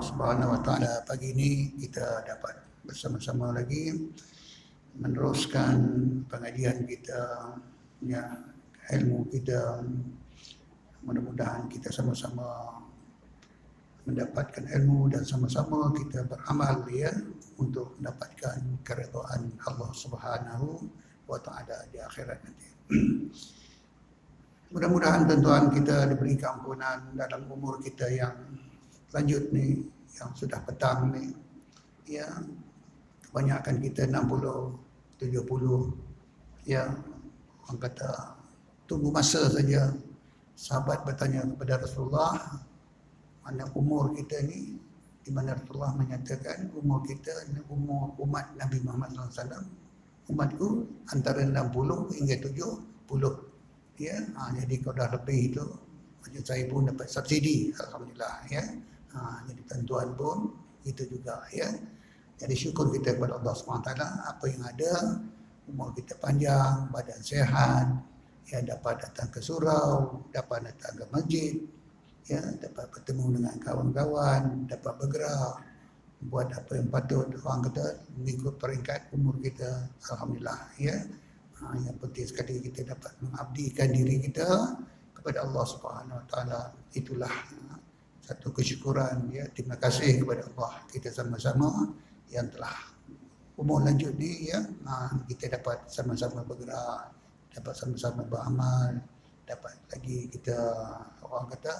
Subhanahu Wa Taala, pagi ini kita dapat bersama-sama lagi meneruskan pengajian kita, ya, ilmu kita. Mudah-mudahan kita sama-sama mendapatkan ilmu dan sama-sama kita beramal, ya, untuk mendapatkan keridhaan Allah Subhanahu Wa Taala di akhirat nanti. Mudah-mudahan tuan-tuan kita diberi keampunan dalam umur kita yang lanjut ni, yang sudah petang ni, ya, kebanyakan kita 60, 70, ya, orang kata tunggu masa saja. Sahabat bertanya kepada Rasulullah, mana umur kita ni, di mana Rasulullah menyatakan umur kita ni umur umat Nabi Muhammad SAW. Umatku antara 60 hingga 70. Ya, jadi kalau dah lebih itu, macam saya pun dapat subsidi, alhamdulillah, ya. Jadi tuan-tuan pun itu juga, ya. Jadi syukur kita kepada Allah SWT, apa yang ada, umur kita panjang, badan sehat, ya, dapat datang ke surau, dapat datang ke masjid, ya, dapat bertemu dengan kawan-kawan, dapat bergerak, buat apa yang patut orang kata mengikut peringkat umur kita, alhamdulillah, ya. Yang penting sekali kita dapat mengabdikan diri kita kepada Allah Subhanahu Wa Taala. Itulah satu kesyukuran, ya. Terima kasih kepada Allah, kita sama-sama yang telah umur lanjut ni, ya, kita dapat sama-sama bergerak, dapat sama-sama beramal, dapat lagi kita orang kata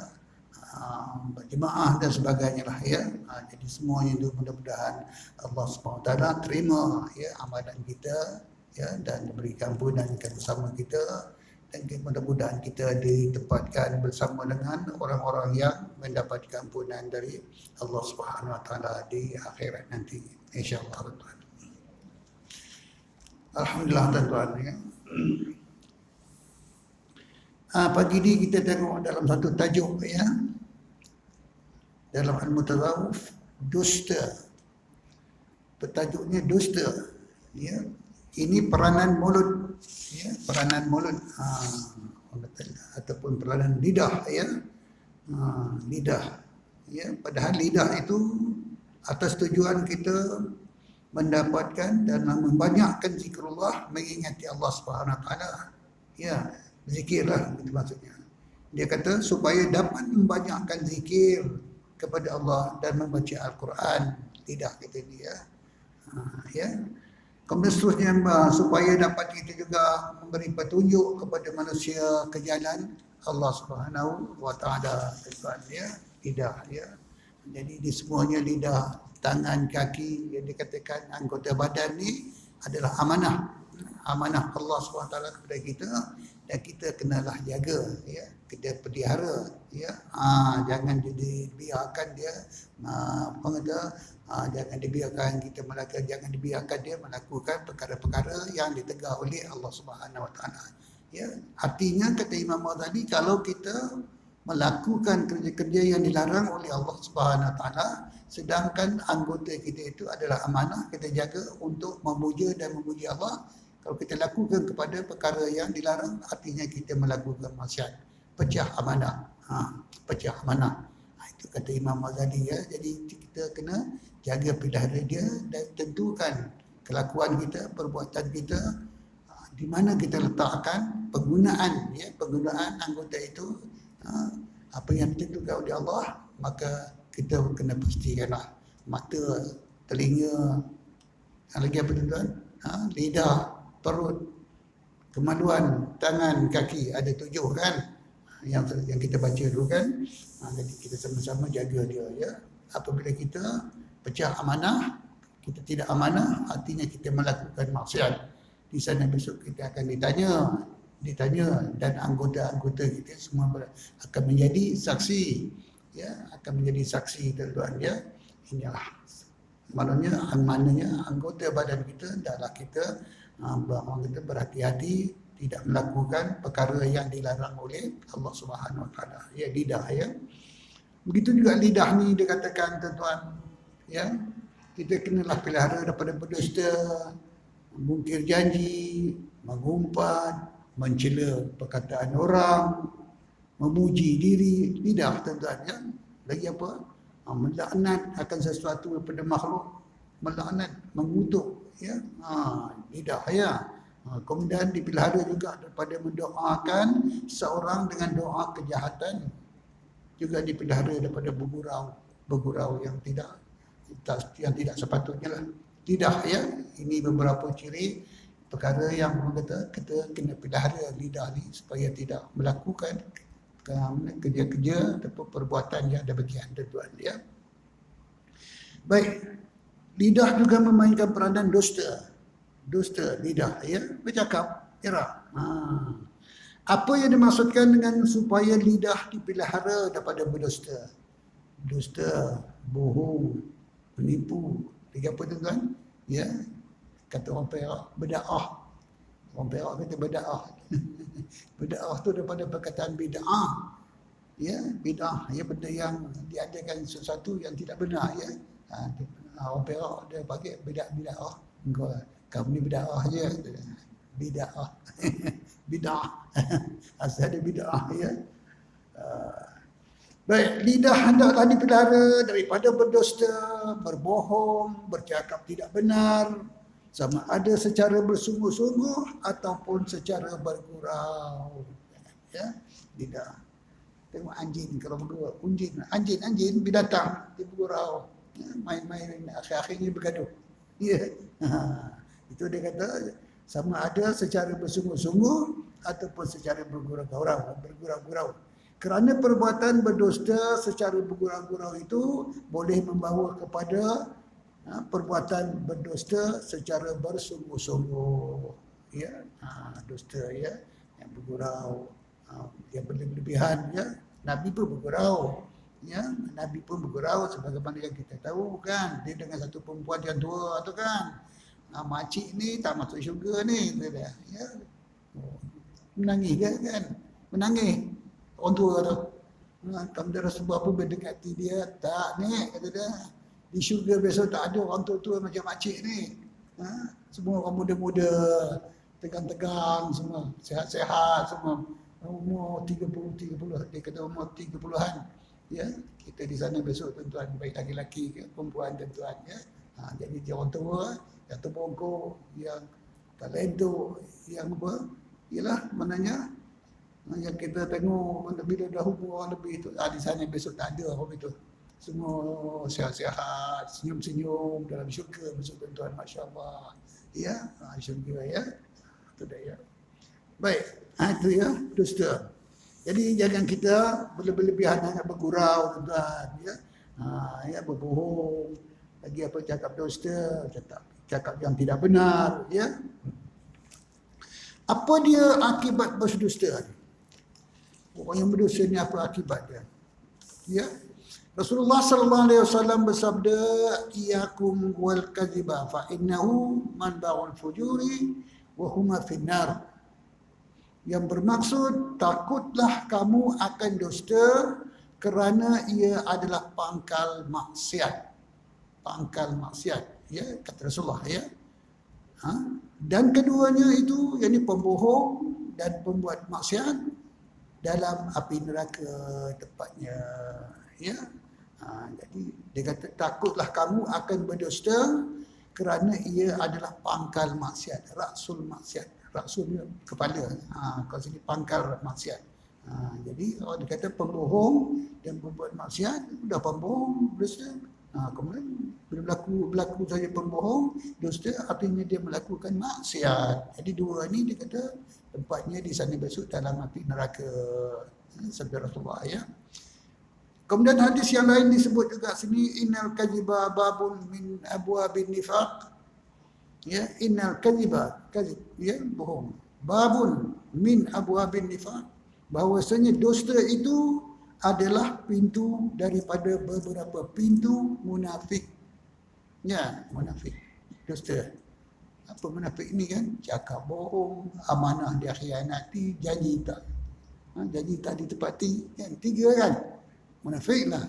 berjemaah dan sebagainya lah, ya. Jadi semuanya itu mudah-mudahan Allah Subhanahu Wa Taala terima, ya, amalan kita, ya, dan berikan ampunan bersama kita, dan mudah-mudahan kita ditempatkan bersama dengan orang-orang yang mendapatkan ampunan dari Allah Subhanahu Wa Taala di akhirat nanti, insya-Allah. Alhamdulillah tuan-tuan, ya. Pagi ini kita tengok dalam satu tajuk, ya, dalam Al-Mutasawwif, dusta. Bertajuknya dusta, ya. Ini peranan mulut, ya, peranan mulut, ataupun peranan lidah, ya, lidah, ya. Padahal lidah itu atas tujuan kita mendapatkan dan membanyakkan zikrullah, mengingati Allah Subhanahu Wa Taala, ya, zikirlah itu maksudnya. Dia kata supaya dapat membanyakkan zikir kepada Allah dan membaca Al-Quran, lidah kita ni, ya, ya. Kemudian seterusnya, supaya dapat kita juga memberi petunjuk kepada manusia ke jalan Allah Subhanahu Wa Taala, ya, lidah, ya. Jadi di semuanya lidah, tangan, kaki, yang dikatakan anggota badan ni adalah amanah, amanah Allah Subhanahu Wa Taala kepada kita, dan kita kenalah jaga, ya, kita pelihara, ya. Jangan dibiarkan dia jangan dibiarkan kita melakukan, jangan dibiarkan dia melakukan perkara-perkara yang ditegah oleh Allah Subhanahu Wa Taala, ya. Artinya kata Imam Ghazali, kalau kita melakukan kerja-kerja yang dilarang oleh Allah Subhanahu Wa Taala, sedangkan anggota kita itu adalah amanah, kita jaga untuk memuja dan memuji Allah. Kalau kita lakukan kepada perkara yang dilarang, artinya kita melakukan maksiat, pecah amanah, pecah amanah. Itu kata Imam Ghazali, ya. Jadi kita kena jaga pelihara dia dan tentukan kelakuan kita, perbuatan kita, di mana kita letakkan penggunaan, ya, penggunaan anggota itu, apa yang ditentukan oleh Allah, maka kita kena pastikanlah mata, telinga, lagi apa tuan-tuan, lidah, perut, kemaluan, tangan, kaki, ada 7 kan, yang kita baca dulu kan. Jadi kita sama-sama jaga dia, ya. Apabila kita pecah amanah, kita tidak amanah, artinya kita melakukan maksiat. Di sana besok kita akan ditanya, dan anggota-anggota kita semua akan menjadi saksi, ya, akan menjadi saksi, tuan-tuan, ya. Inilah maknanya anggota badan kita adalah kita berhati-hati tidak melakukan perkara yang dilarang oleh Allah Subhanahu Wa Taala, ya, lidah, ya. Begitu juga lidah ni dikatakan, tuan-tuan, ya, kita kenalah pelihara daripada berdusta, mungkir janji, mengumpat, mencela perkataan orang, memuji diri, lidah, tuan-tuan, ya. Lagi apa? melaknat akan sesuatu daripada makhluk, melaknat, mengutuk, ya. Lidah, ya. Kemudian dipelihara juga daripada mendoakan seorang dengan doa kejahatan, juga dipelihara daripada bergurau yang tidak sepatutnya lah. Lidah, ya. Ini beberapa ciri perkara yang kita kena pelihara lidah ni supaya tidak melakukan kerja-kerja ataupun perbuatan yang demikian, tuan-tuan, ya. Baik, lidah juga memainkan peranan dusta. Dusta lidah, ya, bercakap, ya. Apa yang dimaksudkan dengan supaya lidah dipelihara daripada berdusta? Dusta, bohong, menipu, tiga apa, tuan-tuan? Ya, kata orang Perak, berdakwah. Orang Perak kata berdakwah. Berdakwah tu daripada perkataan bid'ah. Ya, bid'ah, ya, benda yang diadakan sesuatu yang tidak benar, ya. Orang Perak dia pakai bid'ah. Kamu ni bid'ah je. Bid'ah. Bid'ah. Asal ada bid'ah, ya. Baik, lidah hendaklah dipelihara daripada berdusta, berbohong, bercakap tidak benar, sama ada secara bersungguh-sungguh ataupun secara bergurau. Ya, lidah. Tengok anjing kalau bergurau, anjing binatang dia bergurau. Ya, main-main akhir-akhirnya bergaduh. Ya. Itu dia kata sama ada secara bersungguh-sungguh ataupun secara bergurau-gurau. Kerana perbuatan berdusta secara bergurau-gurau itu boleh membawa kepada perbuatan berdusta secara bersungguh-sungguh, ya. Dusta, ya, yang bergurau, yang berlebihan, ya. Nabi pun bergurau, ya. Nabi pun bergurau sebagaimana yang kita tahu, kan, dia dengan satu perempuan yang tua tu, kan, makcik ni tak masuk syurga ni, ya. Menangis dia, kan, menangis orang tua tu. Kemudian Rasulullah pun berdekati dia, tak ni, kata dia, di syurga besok tak ada orang tua-tua macam makcik ni. Semua orang muda-muda, tegang-tegang semua, sehat-sehat semua. Umur 30, dia kata umur 30-an. Ya, kita di sana besok, tuan-tuan, baik laki-laki ke perempuan, tuan-tuan, ya. Jadi dia orang tua, yang terbongkok, yang tak lentuk, yang apa, ialah maknanya yang kita tengok bila dah umur orang lebih tu, di sana besok tak ada orang itu. Semua sihat-sihat, senyum-senyum dalam syurga besok, tuan-tuan, masya-Allah. Ya, syurga, ya. Itu dah, ya. Baik, itu, ya, dusta. Jadi jangan kita berlebihan hanya bergurau, tuan-tuan, ya. Ya, berbohong, lagi apa, cakap dusta, cakap yang tidak benar, ya. Apa dia akibat berdusta? Orang yang berdusta ni apa akibat dia? Ya. Rasulullah sallallahu alaihi wasallam bersabda, "Iyyakum wal kadhiba fa innahu manba'ul fujuri wa huma finnar." Yang bermaksud, takutlah kamu akan dusta kerana ia adalah pangkal maksiat. Pangkal maksiat, ya, kata Rasulullah, ya. Dan keduanya itu, yakni pembohong dan pembuat maksiat, dalam api neraka tepatnya, ya. Jadi dia kata takutlah kamu akan berdusta kerana ia adalah pangkal maksiat, rasul maksiat. Rasul kepala, kalau sini pangkal maksiat. Jadi dia kata pembohong dan pembuat maksiat, sudah pembohong, berdusta. Kemudian bila berlaku saja pembohong, dusta, artinya dia melakukan maksiat. Jadi dua ni dia kata tempatnya di sana besok dalam api neraka, sabda Rasulullah, ya. Kemudian hadis yang lain disebut juga sini, innal kadhiba babun min abwabin nifaq. Ya, innal kadhiba, kadhib, ya, bohong, babun min abwabin nifaq, bahwasanya dusta itu adalah pintu daripada beberapa pintu munafik. Ya, munafik, dusta. Apa munafik ni, kan? Cakap bohong, amanah dia khianati, janji tak ditepati, kan? Tiga, kan? Munafik lah.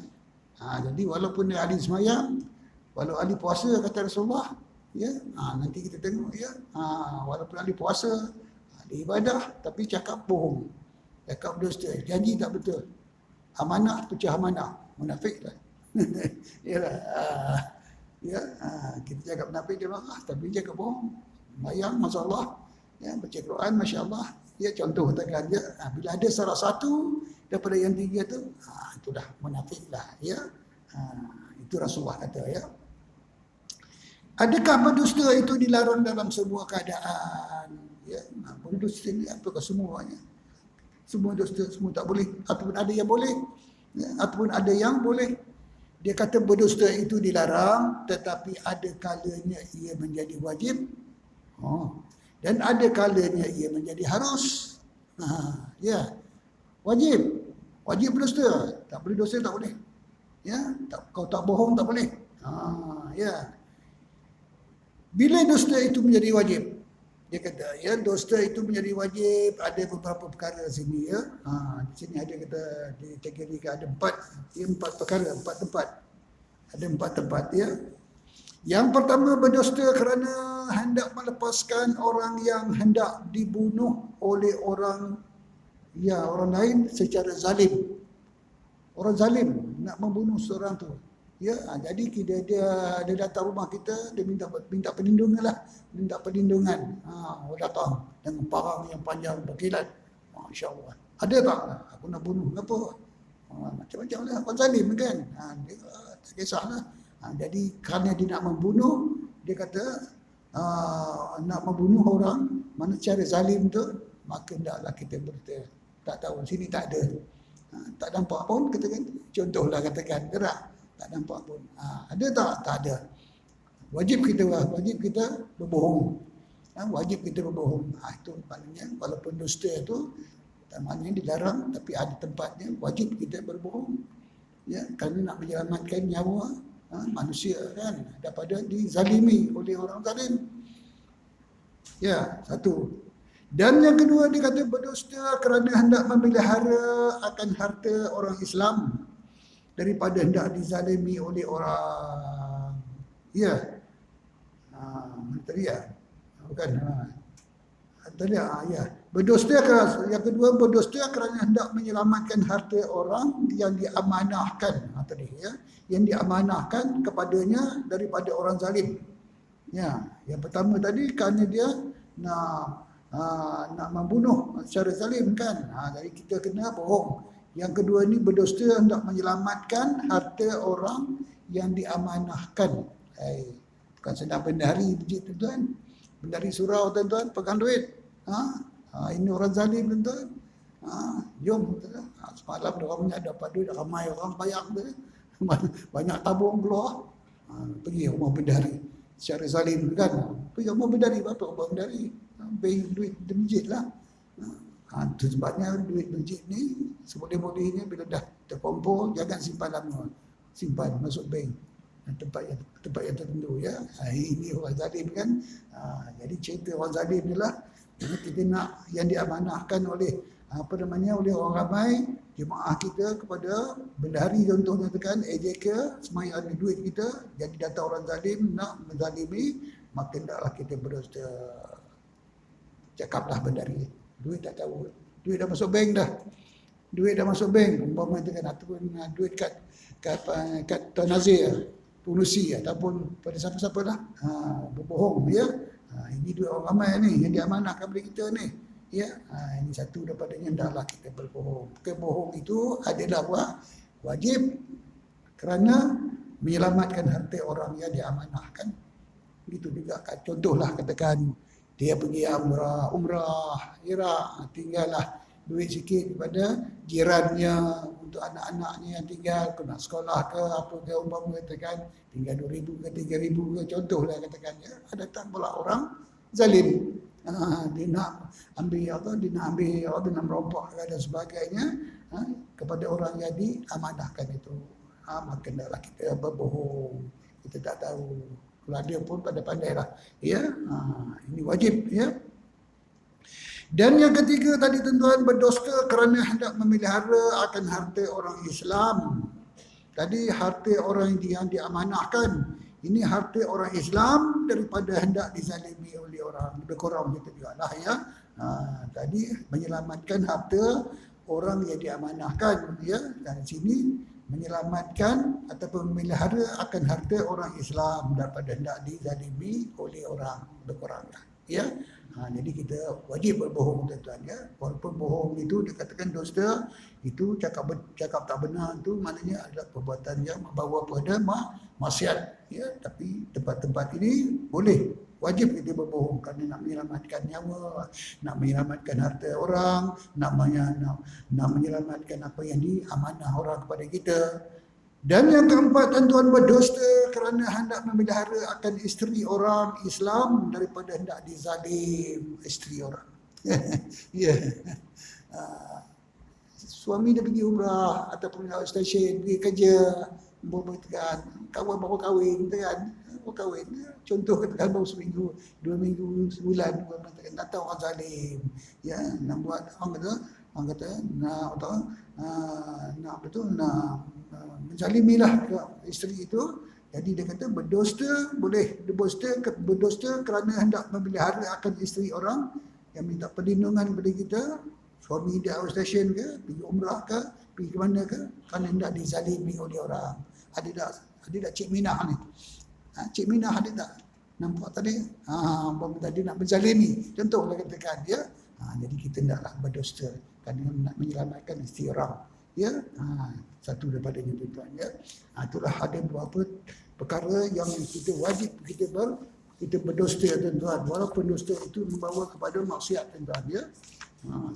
Jadi walaupun dia ahli semayang, walau ahli puasa, kata Rasulullah, ya, nanti kita tengok, ya, walaupun ahli puasa, ahli ibadah, tapi cakap bohong, cakap dusta, janji tak betul, amanah, pecah amanah, munafik lah. Yalah. Kita cakap menafik dia marah, tapi dia cakap bohong. Bayang, masya-Allah. Ya, baca Quran, masya-Allah. Ya, contoh katakan dia, bila ada salah satu daripada yang tiga tu, itu dah munafik lah, ya. Itu Rasulullah kata, ya. Adakah berdusta itu dilarang dalam sebuah keadaan? Ya, berdusta ni apakah semuanya? Semua dusta, semua tak boleh. Ataupun ada yang boleh, ya, ataupun ada yang boleh. Dia kata berdusta itu dilarang, tetapi ada kalanya ia menjadi wajib. Dan ada kalanya ia menjadi harus. Ya, wajib. Wajib berdusta. Tak boleh dosa, tak boleh. Ya, kau tak bohong, tak boleh. Ya. Bila dusta itu menjadi wajib? Dia kata, ya, dusta itu menjadi wajib. Ada beberapa perkara sini, ya. Di sini ada kata dikategorikan ada empat perkara, empat tempat. Ada empat tempat, ya. Yang pertama, berdusta kerana hendak melepaskan orang yang hendak dibunuh oleh orang lain secara zalim. Orang zalim nak membunuh seorang tu. Ya, jadi dia datang rumah kita, dia minta perlindungan lah, minta perlindungan. Orang datang dengan parang yang panjang berkilat. Masya-Allah. Ada tak? Aku nak bunuh apa? Macam-macam lah, orang zalim kan. Dia tak kisahlah. Jadi kerana dia nak membunuh, dia kata nak membunuh orang mana cara zalim tu, maka hendaklah kita berdusta. Tak tahu, sini tak ada. Tak nampak pun, katakan. Contohlah katakan, gerak. Tak nampak pun. Ada tak? Tak ada. Wajib kita berbohong. Wajib kita berbohong. Itu maknanya, walaupun dusta itu, maknanya dilarang, tapi ada tempatnya, wajib kita berbohong. Ya, kerana nak menyelamatkan nyawa manusia kan, daripada dizalimi oleh orang zalim. Ya, satu. Dan yang kedua, dia kata berdusta kerana hendak memelihara akan harta orang Islam daripada hendak dizalimi oleh orang. Ya. Tadi ya. Bukan. Tadi ya. Berdusta, yang kedua, berdusta kerana hendak menyelamatkan harta orang yang diamanahkan. Tadi ya. Yang diamanahkan kepadanya daripada orang zalim. Ya, yang pertama tadi kerana dia nak membunuh secara zalim kan. Jadi kita kena bohong. Yang kedua ni berdusta hendak menyelamatkan harta orang yang diamanahkan. Bukan sedang bendahari masjid tuan-tuan. Bendahari surau tuan-tuan pegang duit. Ini orang zalim tuan-tuan. Jom tuan-tuan. Semalam orang dapat duit ramai orang bayar tu. Banyak tabung keluar. Pergi rumah bendahari secara zalim kan. Pergi rumah bendahari, apa rumah bendahari? Bagi duit di masjid lah. Itu sebabnya duit masjid ni seboleh-bolehnya bila dah terkumpul jangan simpan lama. Simpan masuk bank. Tempat yang tertentu ya. Ini orang zalim kan. Jadi cerita orang zalim ni lah. Kita nak yang diamanahkan oleh oleh orang ramai, jemaah kita kepada bendahari contohnya tekan AJK, semaya ada duit kita, jadi data orang zalim nak menzalimi, maka hendaklah kita berdusta. Cakaplah bendahari, duit tak tahu, duit dah masuk bank dah. Duit dah masuk bank, umpama tekan ataupun duit kat Tuan Nazir, pengurusi ataupun pada siapa-siapa lah. Berbohong ya. Ini duit orang ramai ni yang diamanahkan kepada kita ni. Ya, ini satu daripadanya, hendaklah kita berbohong. Kebohong itu adalah wajib kerana menyelamatkan harta orang yang diamanahkan. Begitu juga contohlah katakan dia pergi umrah Iraq, tinggallah duit sikit kepada jirannya untuk anak-anaknya yang tinggal nak sekolah ke apa ke, umpama katakan tinggal 2,000 ke 3,000 ke, contohlah katakan ya. Ada tak pula orang zalim. Dia nak ambil dia nak merompak dan sebagainya kepada orang yang diamanahkan itu. Maka hendaklah kita berbohong. Kita tak tahu. Kalau ada pun pandai-pandai lah. Ya, ini wajib ya. Dan yang ketiga tadi tuan-tuan, berdusta kerana hendak memelihara akan harta orang Islam. Tadi harta orang yang diamanahkan. Ini harta orang Islam daripada hendak dizalimi oleh orang. Lebih kurang macam juga lah ya. Tadi menyelamatkan harta orang yang diamanahkan ya. Dan sini menyelamatkan ataupun memelihara akan harta orang Islam daripada hendak dizalimi oleh orang berkurangan. Ya. Jadi kita wajib berbohong, tuan-tuan, ya. Walaupun bohong itu dikatakan dosa, itu cakap tak benar itu maknanya adalah perbuatan yang membawa pada maksiat, ya. Tapi tempat-tempat ini boleh, wajib kita berbohong kerana nak menyelamatkan nyawa, nak menyelamatkan harta orang, nak menyelamatkan apa yang diamanah orang kepada kita. Dan yang keempat, tuan-tuan, berdusta kerana hendak memelihara akan isteri orang Islam daripada hendak dizalim isteri orang. Ya. Suami dia pergi umrah ataupun stesen, pergi kerja, berkatakan kawan baru kahwin, kan? Baru kahwin. Contoh katakan baru seminggu, 2 minggu, sebulan, berkatakan tak tahu orang zalim. Ya, nak buat orang kata nak menzalimilah isteri itu. Jadi dia kata berdusta boleh, berdusta kerana hendak memelihara akan isteri orang yang minta perlindungan kepada kita. Suami dia out station ke, pergi umrah ke, pergi ke mana ke, kerana hendak dizalimi oleh orang. Ada tak Cik Minah ni? Cik Minah ada tak? Nampak tadi? Tadi nak menzalimi. Contohlah katakan dia. Jadi kita hendaklah berdusta kerana nak menyelamatkan isteri orang. Ya, satu daripadanya, tuan-tuan, ya. Itulah ada beberapa perkara yang kita wajib kita berdusta, tuan-tuan, walaupun dusta itu membawa kepada maksiat, tuan-tuan, ya.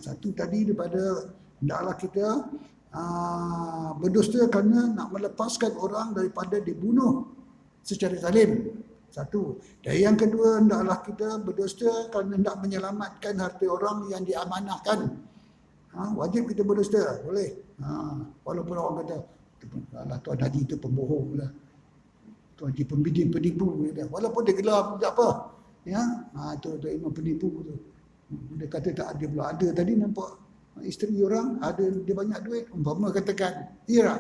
Satu tadi daripada hendaklah kita berdusta kerana nak melepaskan orang daripada dibunuh secara zalim. Satu. Dan yang kedua, hendaklah kita berdusta kerana hendak menyelamatkan harta orang yang diamanahkan. Wajib kita berdusta, boleh. Walaupun orang kata, alah Tuan Haji itu pembohong lah, Tuan Haji penipu. Walaupun dia gelap, tak apa. Ya, itu imam penipu tu. Dia kata tak ada pula. Ada tadi nampak isteri orang, ada dia banyak duit, umpama katakan. Ya,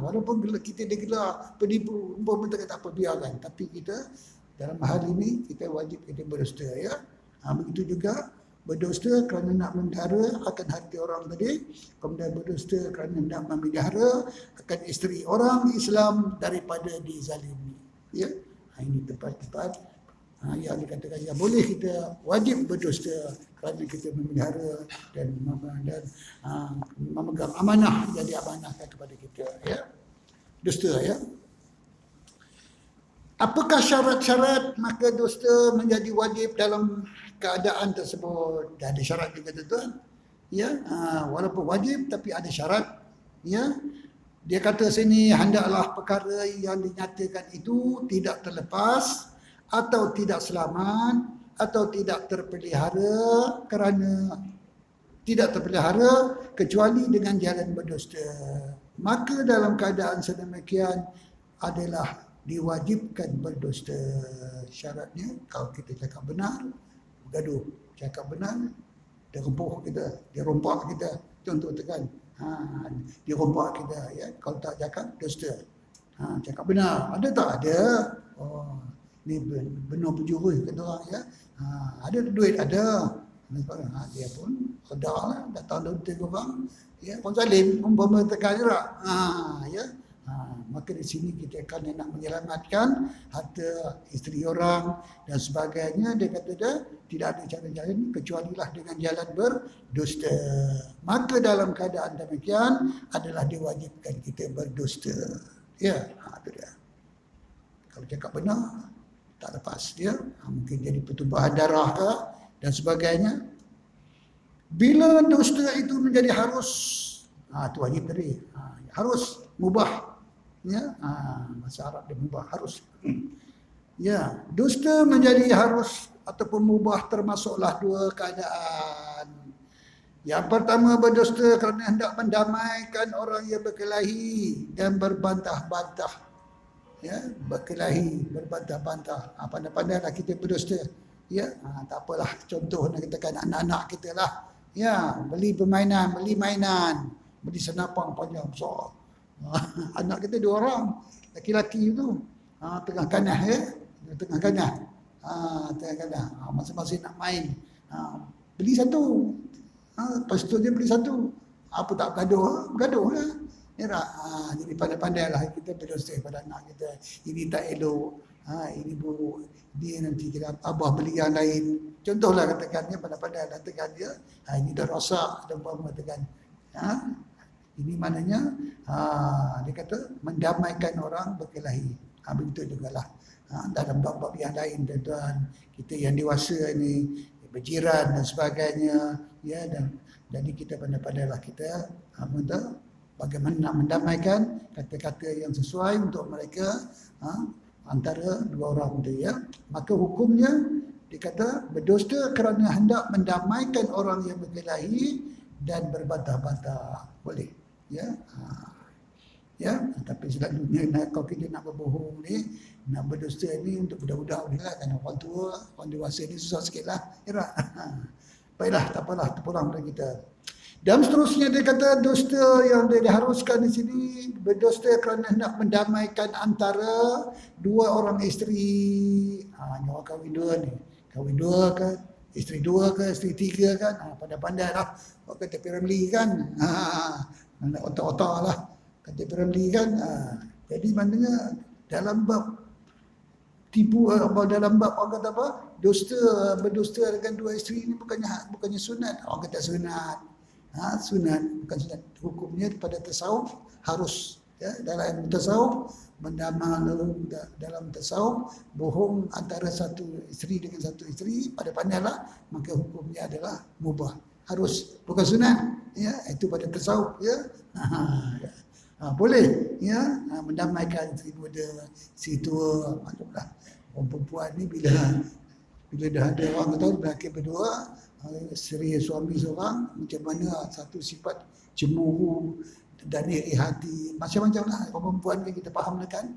walaupun kita dia gelap, penipu, umpama kata tak apa, biarkan. Tapi kita dalam hal ini kita wajib kita berdusta, ya. Begitu juga berdusta kerana nak memelihara akan hati orang tadi, kemudian berdusta kerana nak memelihara akan isteri orang Islam daripada dizalimi. Ya, ini tempat-tempat yang dikatakan yang boleh kita wajib berdusta kerana kita memelihara dan memegang amanah yang diamanahkan kepada kita. Ya, dusta, ya. Apakah syarat-syarat maka dusta menjadi wajib dalam keadaan tersebut? Dah ada syarat juga, tuan-tuan. Ya, walaupun wajib tapi ada syarat. Ya, dia kata sini hendaklah perkara yang dinyatakan itu tidak terlepas atau tidak selamat atau tidak terpelihara kecuali dengan jalan berdusta. Maka dalam keadaan sedemikian adalah diwajibkan berdusta. Syaratnya kalau kita cakap benar, bergaduh. Cakap benar, dia rompak kita. Contoh tekan, dia rompak kita, ya. Kalau tak cakap, dusta. Cakap benar, ada tak? Ada. Oh, ni benar penjurus kata orang, ya. Ada duit, ada. Dia pun sedar lah, datang dari orang, ya, orang zalim, umpama tekan juga. Ya. Maka di sini kita akan nak menyelamatkan harta isteri orang dan sebagainya. Dia kata tidak ada cara-cara kecuali lah dengan jalan berdusta. Maka dalam keadaan demikian adalah diwajibkan kita berdusta. Ya, itu dia. Kalau cakap benar, tak lepas dia. Mungkin jadi pertumpahan darah ke dan sebagainya. Bila dusta itu menjadi harus, itu wajib tadi. Harus, mubah. Ya, bahasa Arab dia mubah, harus. Ya, dusta menjadi harus ataupun mubah termasuklah dua keadaan. Yang pertama, berdusta kerana hendak mendamaikan orang yang berkelahi dan berbantah-bantah. Ya, berkelahi, berbantah-bantah. Pandai-pandailah kita berdusta. Ya, tak apalah, contoh nak katakan anak-anak kita lah. Ya, beli permainan, beli mainan, beli senapang panjang besar. Anak kita 2 orang, laki-laki itu tengah kanah, ya, tengah kanah, masing-masing nak main, beli satu, lepas tu dia beli satu, apa tak bergaduh lah, Ya tak? Jadi pandai-pandailah kita berdosa pada anak kita. Ini tak elok. Ini buruk. Dia nanti kita abah beli yang lain. Contohlah katakan dia pandai-pandai katakan dia. Ini dah rosak. Dan baru mengatakan. Ini maknanya dia kata mendamaikan orang berkelahi. Begitu jugalah. Dalam bab-bab yang lain tuan-tuan. Kita yang dewasa ini berjiran dan sebagainya. Ya, dan jadi kita pandai-pandailah kita bagaimana nak mendamaikan kata-kata yang sesuai untuk mereka antara dua orang itu ya. Maka hukumnya dikata berdusta kerana hendak mendamaikan orang yang berkelahi dan berbantah-bantah. Boleh. Ya. Ya, tapi selalunya kalau kita nak berbohong ni, nak berdusta ni untuk budak-budak ni lah, kan orang tua, orang dewasa ni susah sikit lah. Ya. Baiklah, tak apalah, terpulang pada kita. Dan seterusnya dia kata dusta yang dia diharuskan di sini berdusta kerana hendak mendamaikan antara dua orang isteri. Nyawa kahwin dua ni. Kahwin dua ke, isteri dua ke, isteri tiga kan. Pandai-pandai lah. Kata Piramli kan. Otak-otak lah. Kata Piramli kan. Jadi maknanya dalam bab tipu dalam bab orang kata apa? Dusta, berdusta dengan dua isteri ni bukannya sunat. Orang kata sunat. Sunat bukan sunat. Hukumnya pada tasawuf harus ya, dalam tasawuf dalam tasawuf bohong antara satu isteri dengan satu isteri pada pandailah maka hukumnya adalah mubah. Harus bukan sunat ya, itu pada tasawuf ya. Boleh ya mendamaikan isteri muda, si tua. Maklumlah orang perempuan ni bila dah ada orang tahu berlaki berdua, isteri suami seorang, macam mana satu sifat cemburu dan iri hati, macam-macam lah orang perempuan ni kita faham kan.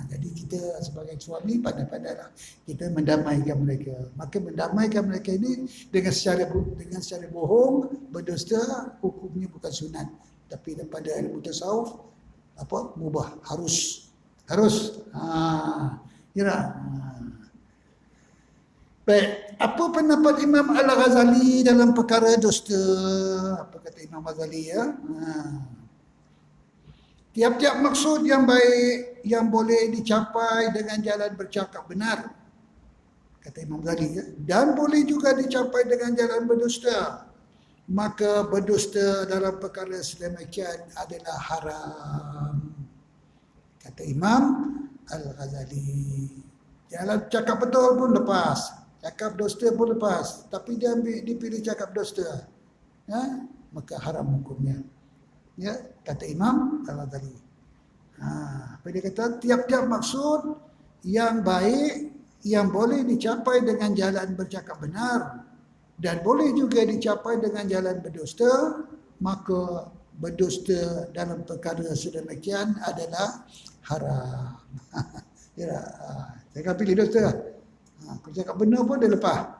Jadi kita sebagai suami pandai-pandailah kita mendamaikan mereka. Maka mendamaikan mereka ini dengan secara bohong, berdusta, hukumnya bukan sunat. Tapi daripada ilmu tasawuf mubah, harus. Baik, apa pendapat Imam Al-Ghazali dalam perkara dusta? Apa kata Imam Ghazali ya? Tiap-tiap maksud yang baik yang boleh dicapai dengan jalan bercakap benar, kata Imam Ghazali ya, dan boleh juga dicapai dengan jalan berdusta, maka berdusta dalam perkara sedemikian adalah haram, kata Imam Al-Ghazali. Jalan cakap betul pun lepas, cakap dusta pun lepas, tapi dia dipilih cakap dusta, ya, maka haram hukumnya. Ya, kata Imam Al-Ghazali. Apa dia kata? Tiap-tiap maksud yang baik yang boleh dicapai dengan jalan bercakap benar dan boleh juga dicapai dengan jalan berdusta, maka berdusta dalam perkara sedemikian adalah haram. Ya, saya akan pilih dusta. Kalau cakap benar pun dia lepas.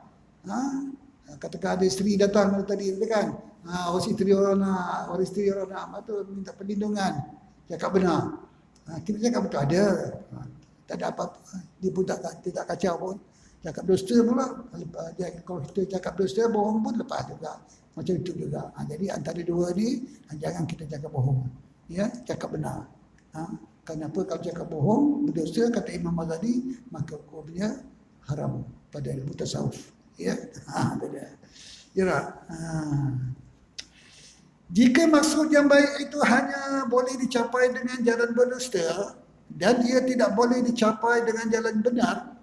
Katakan ada isteri datang tadi kan, orang isteri orang nak tu minta perlindungan, cakap benar. Kita cakap betul ada, tak ada apa-apa. Dia pun tak kacau pun. Cakap dusta pula, kalau kita cakap dusta, bohong pun lepas juga. Macam itu juga. Jadi antara dua ni, jangan kita cakap bohong. Ya, cakap benar. Kenapa kalau cakap bohong, berdusta, kata Imam Ghazali, maka hukumnya haram pada ilmu tasawuf. Ya, jika maksud yang baik itu hanya boleh dicapai dengan jalan berdusta dan ia tidak boleh dicapai dengan jalan benar,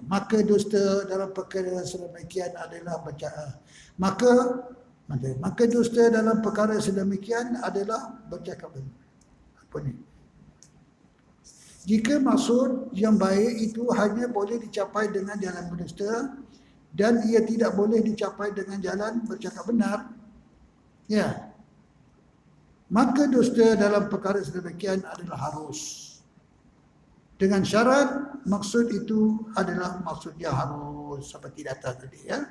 maka dusta dalam perkara sedemikian adalah maka dusta dalam perkara sedemikian adalah bercakap benar. Apa ni? Jika maksud yang baik itu hanya boleh dicapai dengan jalan berdusta dan ia tidak boleh dicapai dengan jalan bercakap benar, ya, maka dusta dalam perkara sedemikian adalah harus. Dengan syarat maksud itu adalah maksud yang harus, seperti datang tadi ya.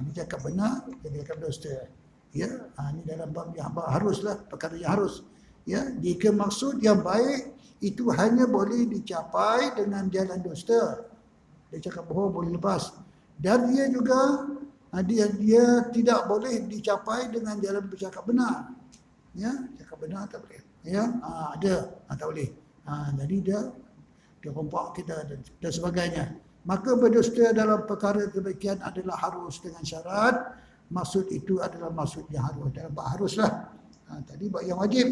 Ini cakap benar, jadi cakap dusta. Ya, ini dalam bab yang haruslah, perkara yang harus. Ya, jika maksud yang baik itu hanya boleh dicapai dengan jalan dusta, dia cakap bohong boleh lepas. Dan dia juga dia tidak boleh dicapai dengan jalan bercakap benar. Ya, cakap benar tak boleh. ya, ada, tak boleh. Jadi dia rompak kita dan sebagainya. Maka berdusta dalam perkara demikian adalah harus dengan syarat. Maksud itu adalah maksud yang harus. Dalam haruslah. Tadi buat yang wajib.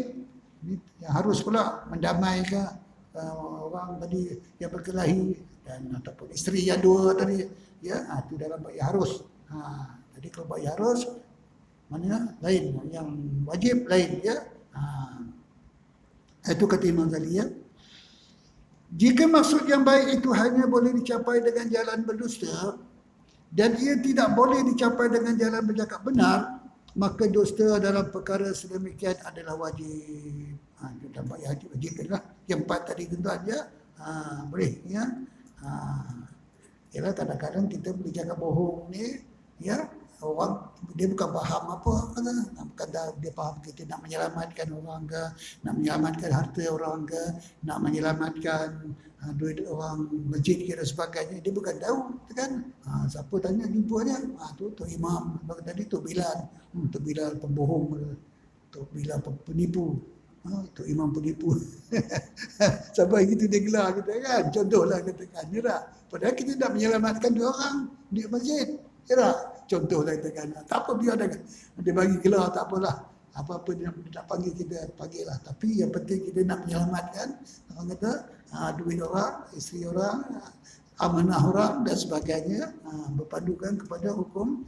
Ini yang harus pula mendamaikan orang tadi yang berkelahi dan ataupun isteri yang dua tadi. Ya, itu dalam buat yang harus. Jadi kalau buat yang harus, mana lain. Yang wajib lain. Ya. Itu kata Imam Ghazali, ya. Jika maksud yang baik itu hanya boleh dicapai dengan jalan berdusta dan ia tidak boleh dicapai dengan jalan bercakap benar, maka dusta dalam perkara sedemikian adalah wajib. Itu dapat wajib lah. Yang 4 tadi tuan ya. Boleh ya. Ialah kadang-kadang kita boleh cakap bohong ni, ya. Orang dia bukan faham apa kata dia faham kita nak menyelamatkan orang ke, nak menyelamatkan harta orang ke, nak menyelamatkan duit orang masjid ke dan sebagainya, dia bukan tahu kan. Siapa tanya jumpa dia, tu imam tadi tu Bilal, tu Bilal pembohong, tu Bilal penipu, tu imam penipu. Sampai gitu dia gelar kita kan, contohlah katakan tak. Padahal kita nak menyelamatkan dua orang di masjid. Ya, contohlah katakan. Tak apa biar dia bagi gelar, tak apalah. Apa-apa dia nak panggil kita, panggillah. Tapi yang penting kita nak menyelamatkan orang kata duit orang, isteri orang, amanah orang dan sebagainya, berpandukan kepada hukum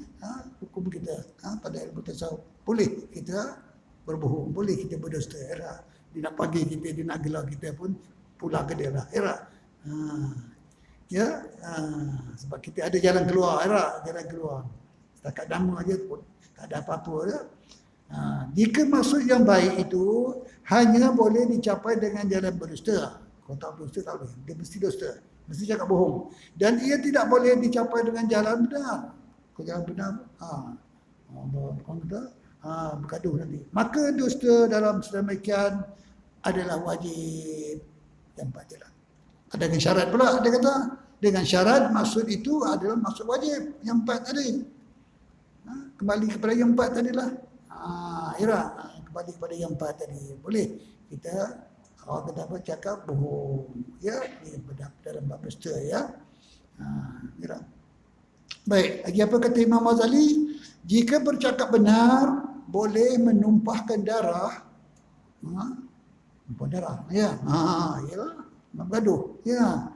kita. Pada ilmu tasawuf boleh kita berbohong, boleh kita berdusta. Dia nak panggil kita, dia nak gelar kita pun pulang ke dia lah. Ya, sebab kita ada jalan keluar, jalan keluar. Setakat nama aja pun tak ada apa-apa dah. Jika maksud yang baik itu hanya boleh dicapai dengan jalan berdusta. Kalau tak berdusta tak boleh. Dia mesti dusta, mesti cakap bohong. Dan ia tidak boleh dicapai dengan jalan benar. Kalau jalan benar, orang kata bergaduh nanti. Maka dusta dalam sedemikian adalah wajib. Yang 4 jalan. Ada dengan syarat pula, dia kata. Dengan syarat maksud itu adalah maksud wajib. Yang 4 tadi. Kembali kepada yang 4 tadilah. Kembali kepada yang 4 tadi. Boleh kita orang kata apa, cakap bohong. Ya, dalam bab dusta ya. Baik, lagi apa kata Imam Ghazali? Jika bercakap benar boleh menumpahkan darah. Menumpahkan darah. Ya. Yalah. Bergaduh, ya,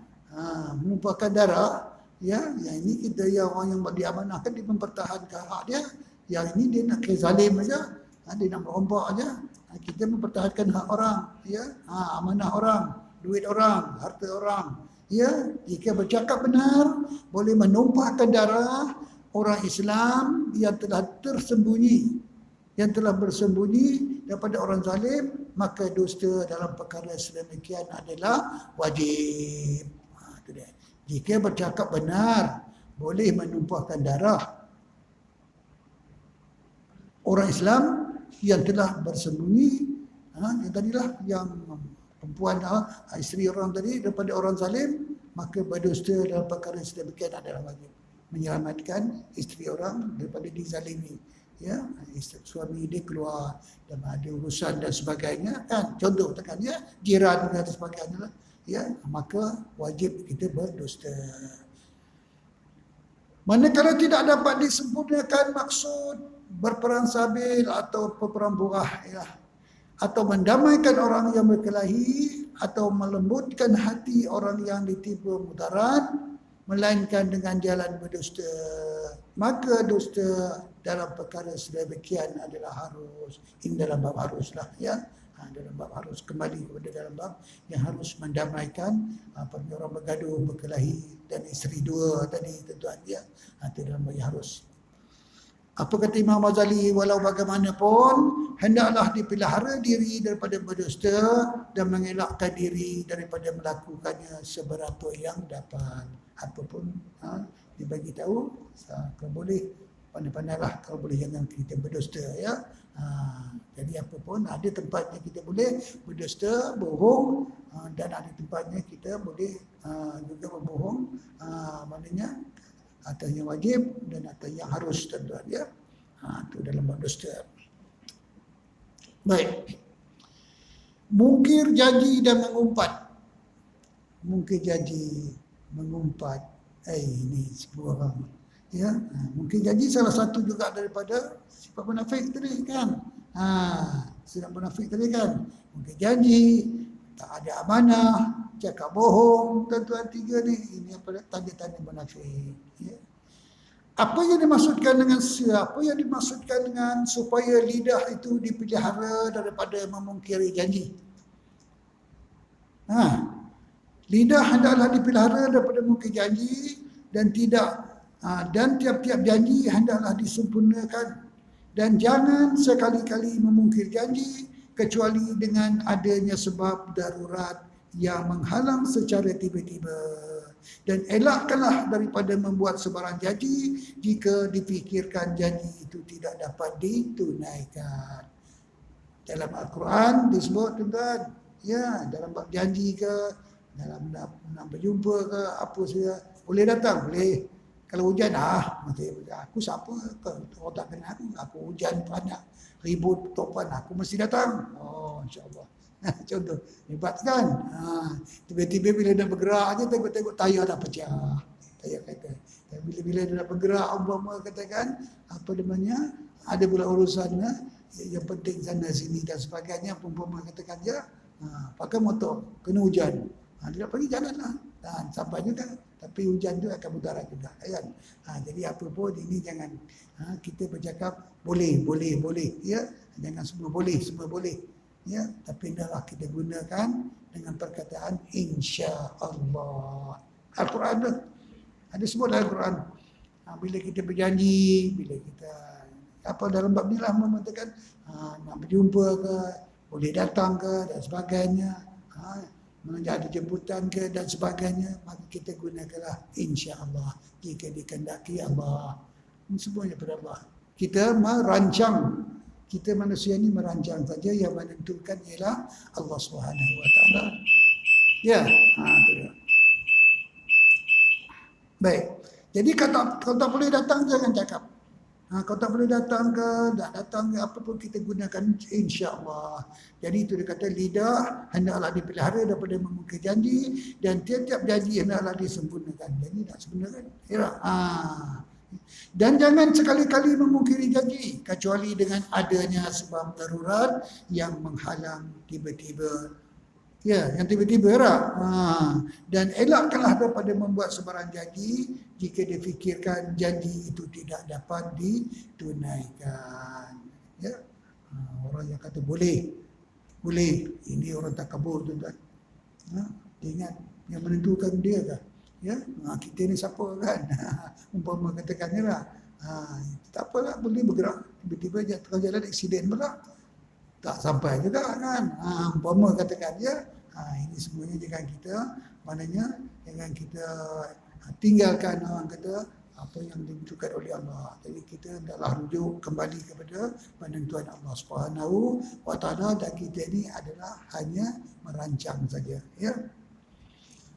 menumpahkan darah, ya, yang ini kita yang orang yang diamanahkan dia mempertahankan hak dia, yang ini dia nak kezalim aja, dia nak merompak aja, kita mempertahankan hak orang, ya, amanah orang, duit orang, harta orang, ya. Jika bercakap benar boleh menumpahkan darah orang Islam yang telah tersembunyi, yang telah bersembunyi daripada orang zalim, maka dusta dalam perkara sedemikian adalah wajib. Itu dia. Jika bercakap benar boleh menumpahkan darah orang Islam yang telah bersembunyi, yang tadilah yang perempuan isteri orang tadi daripada orang zalim, maka berdusta dalam perkara sedemikian adalah wajib. Menyelamatkan isteri orang daripada dizalimi. Ya, suami dia keluar dan ada urusan dan sebagainya kan, contoh tekan ya, jiran dan sebagainya, ya, maka wajib kita berdusta. Manakala tidak dapat disempurnakan maksud berperang sabil atau peperang burah, ya, atau mendamaikan orang yang berkelahi atau melembutkan hati orang yang ditipu mudarat, melainkan dengan jalan berdusta, maka dusta dalam perkara sedemikian adalah harus. Ini dalam bab haruslah, ya. Dalam bab harus, kembali kepada dalam bab yang harus mendamaikan apabila orang bergaduh, berkelahi dan isteri dua tadi tuan dia. Itu dalam bab harus. Apa kata Imam Ghazali? Walau bagaimanapun hendaklah dipelihara diri daripada berdusta dan mengelakkan diri daripada melakukannya seberapa yang dapat. Apapun dibagi tahu, kalau boleh pandai-pandailah, kalau boleh jangan kita berdusta, ya. Jadi apapun ada tempatnya kita boleh berdusta, bohong, dan ada tempatnya kita boleh juga berbohong, maknanya atas yang wajib dan atas yang harus, tuan-tuan, ya. Itu dalam bab dusta. Baik. Mungkir janji dan mengumpat. Mungkir janji, mengumpat. Ini sebuah orang. Ya, mungkin janji salah satu juga daripada sifat munafik tadi kan. Sifat munafik tadi kan. Mungkin janji, tak ada amanah, cakap bohong, tuan-tuan tiga ni. Ini apa tanda-tanda munafik. Ya. Apa yang dimaksudkan dengan supaya lidah itu dipelihara daripada memungkiri janji? Lidah hendaklah dipelihara daripada memungkiri janji dan tiap-tiap janji hendaklah disempurnakan dan jangan sekali-kali memungkir janji kecuali dengan adanya sebab darurat yang menghalang secara tiba-tiba. Dan elakkanlah daripada membuat sebarang janji jika dipikirkan janji itu tidak dapat ditunaikan. Dalam Al-Quran disebut tuan-tuan, ya, dalam bab janji ke, dalam nak berjumpa ke, apa saja, boleh datang, boleh. Kalau hujan, aku siapa? Orang tak kenal aku hujan banyak, ribut topan, aku mesti datang. Oh, insyaAllah. Contoh, hebat kan? Tiba-tiba bila dia bergerak aja, tengok-tengok tayar dah pecah. Tayar kata. Bila-bila dia nak bergerak, umpama katakan, apa namanya, ada pula urusan yang penting sana sini dan sebagainya, umpama katakan je, pakai motor, kena hujan. Dia nak pergi jalanlah. Dan sampai juga. Tapi hujan tu akan mudarat juga. Kan? Jadi apa pun ini jangan. Kita bercakap boleh. Ya? Jangan semua boleh. Ya? Tapi hendaklah kita gunakan dengan perkataan insya-Allah. Al-Quran tu. Ada sebut dalam Al-Quran. Bila kita berjanji, bila kita dalam bab ni lah mengatakan nak berjumpa ke, boleh datang ke dan sebagainya. Ada jemputan ke dan sebagainya, maka kita gunakanlah insya-Allah jika dikehendaki Allah. Semuanya pada Allah. Kita merancang, kita manusia ni merancang saja, yang menentukan ialah Allah Subhanahu Wa Taala. Ya, itu dia. Baik. Jadi kalau tak boleh datang jangan cakap. Kalau tak boleh datang ke, tak datang ke, apa pun kita gunakan insya-Allah. Jadi itu dia kata lidah hendaklah dipelihara daripada memungkir janji dan tiap-tiap janji hendaklah disempurnakan. Jadi nak sempurnakan. Dan jangan sekali-kali memungkiri janji kecuali dengan adanya sebab darurat yang menghalang tiba-tiba. Ya, yang tiba-tiba dan elakkanlah daripada membuat sebarang janji jika difikirkan janji itu tidak dapat ditunaikan. Ya. Orang yang kata boleh. Ini orang takabur tuan-tuan. Ingat yang menentukan dia kan. Ya, kita ni siapa kan? Umpama katakan ni lah. Tak apalah, boleh bergerak. Tiba-tiba tengah jalan aksiden pula. Tak sampai juga kan. Umpama katakan dia, ini semuanya jangan kita, maknanya jangan kita tinggalkan orang kata apa yang ditentukan oleh Allah. Jadi kita hendaklah rujuk kembali kepada penentuan Allah Subhanahu Wa Taala dan kita ini adalah hanya merancang saja. Ya.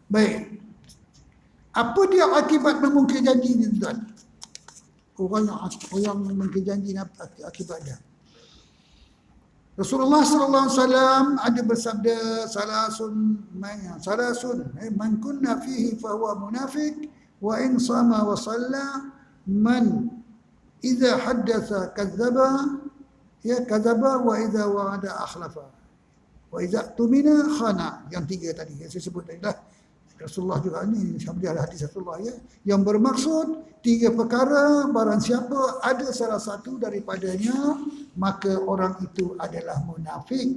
Baik. Apa dia akibat memungkir janji ni tuan? Orang yang memungkir janji ni apa akibatnya? Rasulullah sallallahu alaihi wasallam ada bersabda salasun man kunna fihi fa huwa munafiq wa in sama wa salla man idza haddatha kadzaba wa idza wa'ada akhlafa wa idza tumina khana. Yang tiga tadi yang saya sebut tadi lah. Rasulullah juga ni sabda hadis Rasulullah ya, yang bermaksud tiga perkara, barang siapa ada salah satu daripadanya maka orang itu adalah munafik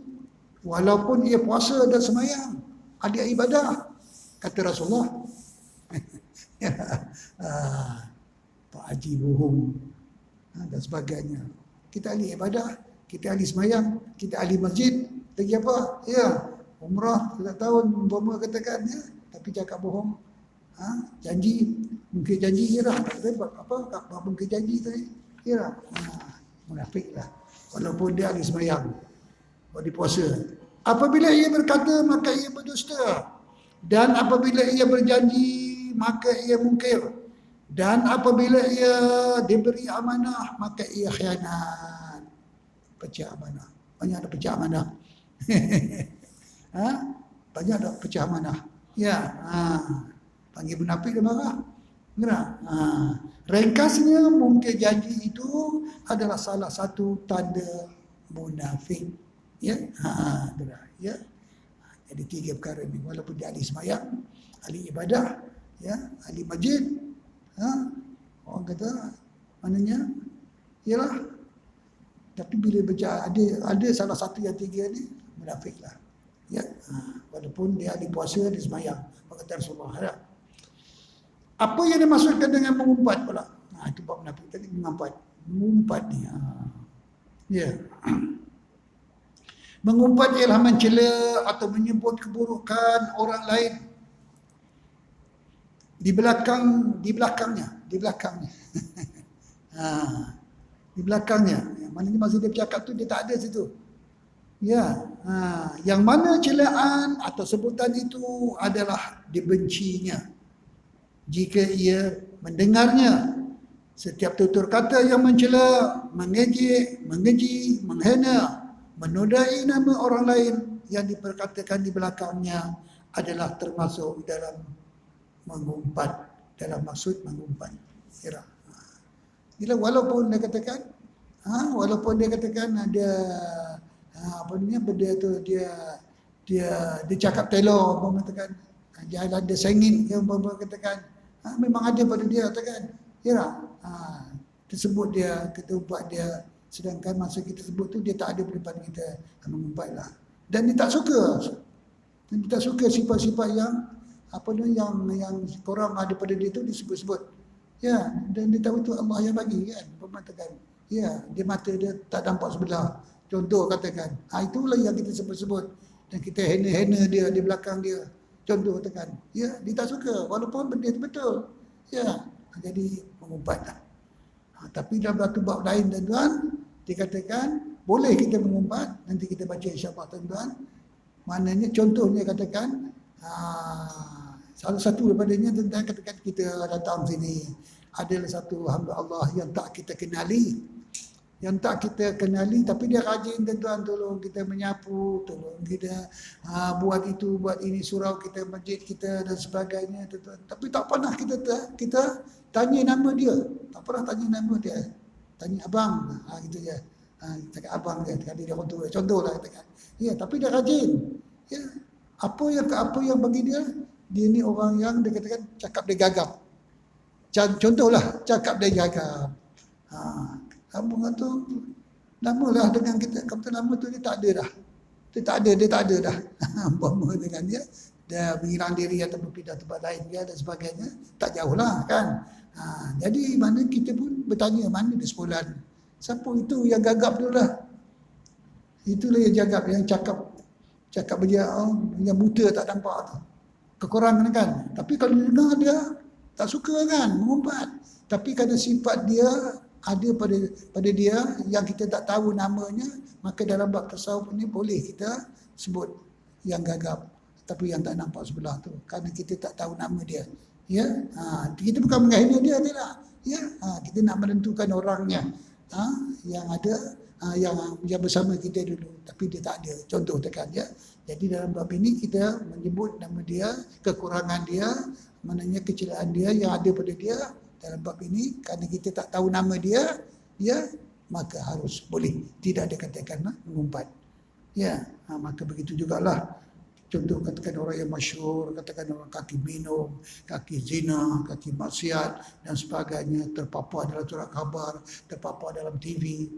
walaupun ia puasa dan sembahyang, ada ibadah, kata Rasulullah. Pak Haji bohong dan sebagainya. Kita ahli ibadah, kita ahli sembahyang, kita ahli masjid, lagi apa? Ya, umrah setiap tahun umpama katakan ya, tapi cakap bohong. Janji, mungkin janji je lah. Apa mungkin janji tadi? Ya, munafik lah. Walaupun dia ahli sembahyang, dia puasa. Apabila ia berkata, maka ia berdusta. Dan apabila ia berjanji, maka ia mungkir. Dan apabila ia diberi amanah, maka ia khianat. Pecah amanah. Banyak ada pecah amanah. Banyak tak pecah amanah. Ya, panggil munafik dia marah. Gerak. Ringkasnya mungkir janji itu adalah salah satu tanda munafik. Ya, gerak. Ya. Jadi 3 perkara ni, walaupun dia ahli sembahyang, ahli ibadah, ya, ahli masjid, orang kata maknanya ialah, tapi bila berjaya ada salah satu yang 3 ni, munafiklah. Ya, walaupun dia ahli puasa, dia sembahyang, kata Rasulullah. Apa yang dimaksudkan dengan mengumpat pula? Itu bab munafik tadi, mengumpat ni. Ya. Mengumpat ialah mencela atau menyebut keburukan orang lain di belakangnya. Di belakangnya. Maknanya masa dia bercakap tu dia tak ada situ. Ya, yang mana celaan atau sebutan itu adalah dibencinya jika ia mendengarnya. Setiap tutur kata yang mencela, mengejek, mengeji, menghina, menodai nama orang lain yang diperkatakan di belakangnya adalah termasuk dalam mengumpat, dalam maksud mengumpat. Kira. Walaupun dia katakan ada benda tu dia cakap telur, mengatakan dia ada sengit yang katakan memang ada pada dia katakan. Kira. Tersebut dia kita buat dia. Sedangkan masa kita sebut tu dia tak ada pada depan kita, mengumpat. Dan dia tak suka. Dan dia tak suka sifat-sifat yang yang korang ada pada dia tu disebut-sebut. Ya, dan dia tahu tu Allah yang bagi kan. Mengatakan, ya, dia mata dia tak nampak sebelah. Contoh katakan, itulah yang kita sebut-sebut dan kita hina-hina dia di belakang dia. Contoh katakan, ya, dia tak suka walaupun benda itu betul. Ya, jadi mengumpat. Tapi dalam satu bab lain tuan-tuan, dikatakan boleh kita mengumpat, nanti kita baca insya-Allah tuan-tuan. Maknanya contohnya katakan salah satu daripadanya tentang katakan kita datang sini adalah satu hamba Allah yang tak kita kenali. Yang tak kita kenali tapi dia rajin tuan-tuan, tolong kita menyapu, tolong kita buat itu, buat ini, surau kita, masjid kita dan sebagainya tuan-tuan. Tapi tak pernah kita tanya nama dia. Tak pernah tanya nama dia. Tanya abang, gitu je. Cakap abang dia, kali dia contohlah katakan. Ya, tapi dia rajin. Ya. Apa yang bagi dia ni orang yang dia katakan cakap dia gagap. Contohlah cakap dia gagap. Abang kata lamalah dengan kita, kata lama tu dia tak ada dah. Dia tak ada dah. Umpama dengan dia menghilang diri atau berpindah tempat lain dia dan sebagainya, tak jauhlah kan. Jadi mana kita pun bertanya mana dia sebulan. Siapa itu yang gagap tu lah. Itulah yang gagap, yang cakap yang buta tak nampak tu. Kekurangan kan. Tapi kalau dengar dia tak suka kan mengumpat. Tapi kerana sifat dia ada pada dia yang kita tak tahu namanya, maka dalam bab tasawuf ni boleh kita sebut yang gagap tapi yang tak nampak sebelah tu, kerana kita tak tahu nama dia. Ya, kita bukan menghina dia tidak. Ya, kita nak menentukan orangnya yang ada yang bersama kita dulu tapi dia tak ada. Contoh tekan ya. Jadi dalam bab ini kita menyebut nama dia, kekurangan dia, maknanya kecelaan dia yang ada pada dia. Dalam bab ini kerana kita tak tahu nama dia, ya, maka harus boleh tidak dikatakan mengumpat. Ya, maka begitu jugalah. Contoh katakan orang yang masyhur, katakan orang kaki minum, kaki zina, kaki maksiat dan sebagainya, terpapar dalam surat khabar, terpapar dalam TV,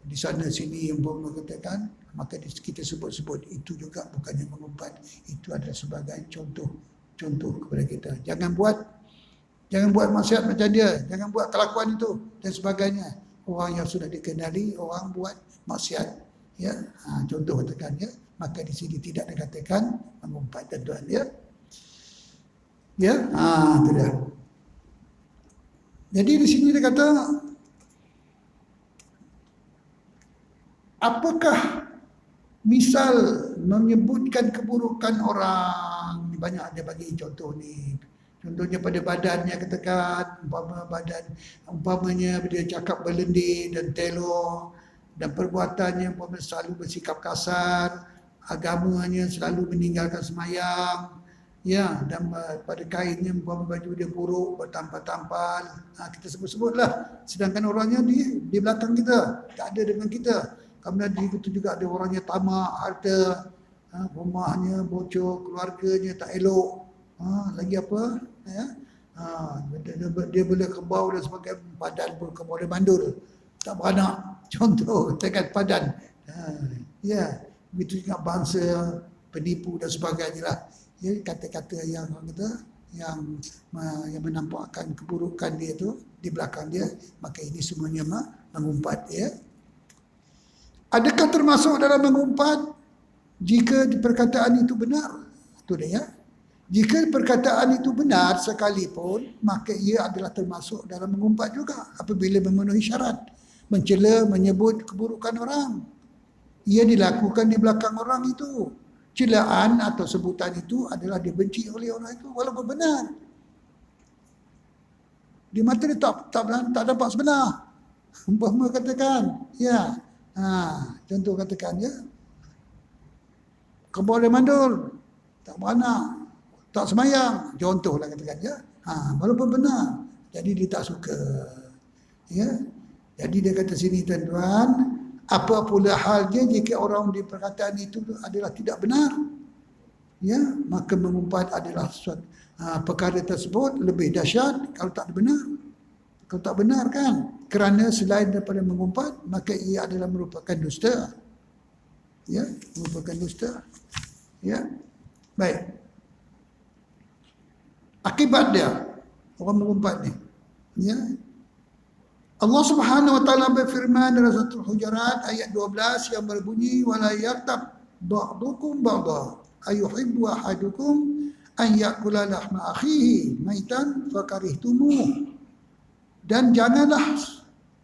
di sana sini yang mengatakan, maka kita sebut-sebut itu juga bukannya mengumpat. Itu adalah sebagai contoh kepada kita. Jangan buat maksiat macam dia, jangan buat kelakuan itu dan sebagainya. Orang yang sudah dikenali orang buat maksiat, ya, contoh katakan ya, maka di sini tidak dikatakan mengumpat tuan-tuan ya. Ya, itu dah. Jadi di sini dia kata, apakah misal menyebutkan keburukan orang, banyak dia bagi contoh ni. Contohnya pada badannya katakan, umpamanya dia cakap berlendir dan telor, dan perbuatannya umpamanya selalu bersikap kasar, agamanya selalu meninggalkan semayang, ya, dan pada kainnya baju dia buruk, bertampal-tampal, kita sebut-sebutlah. Sedangkan orangnya di belakang kita, tak ada dengan kita. Kemudian itu juga ada orangnya tamak harta, rumahnya bocor, keluarganya tak elok, lagi apa, ya, dia boleh kebau dan sebagainya, padan pun kebau dia mandul, tak beranak, contoh tekan padan. Ya, begitu juga bangsa penipu dan sebagainya lah. Ya, kata-kata yang kata yang menampakkan keburukan dia tu di belakang dia, maka ini semuanya mengumpat, ya. Adakah termasuk dalam mengumpat jika perkataan itu benar? Itu dia, ya. Jika perkataan itu benar sekalipun, maka ia adalah termasuk dalam mengumpat juga apabila memenuhi syarat. Mencela, menyebut keburukan orang, ia dilakukan di belakang orang itu. Celaan atau sebutan itu adalah dibenci oleh orang itu walaupun benar. Di mata dia tak dapat sebenar. Umpama katakan, ya, contoh katakan, ya, kebau dia mandul, tak beranak, tak semayang, contohlah katakan, ya, walaupun benar, jadi dia tak suka, ya. Jadi dia kata sini, tuan-tuan, apa pula halnya jika orang di perkataan itu adalah tidak benar, ya, maka mengumpat adalah suatu perkara tersebut lebih dahsyat kalau tak benar. Kalau tak benar kan, kerana selain daripada mengumpat, maka ia adalah merupakan dusta, ya, merupakan dusta, ya. Baik, akibat dia orang mengumpat ni, ya, Allah Subhanahu wa taala berfirman dalam surah Al-Hujurat ayat 12 yang berbunyi, wala yaktab ba'dukum ba'dha ayuhibbu ahadukum an ya'kula lahma akhihi maitan fakarihtumuh. Dan janganlah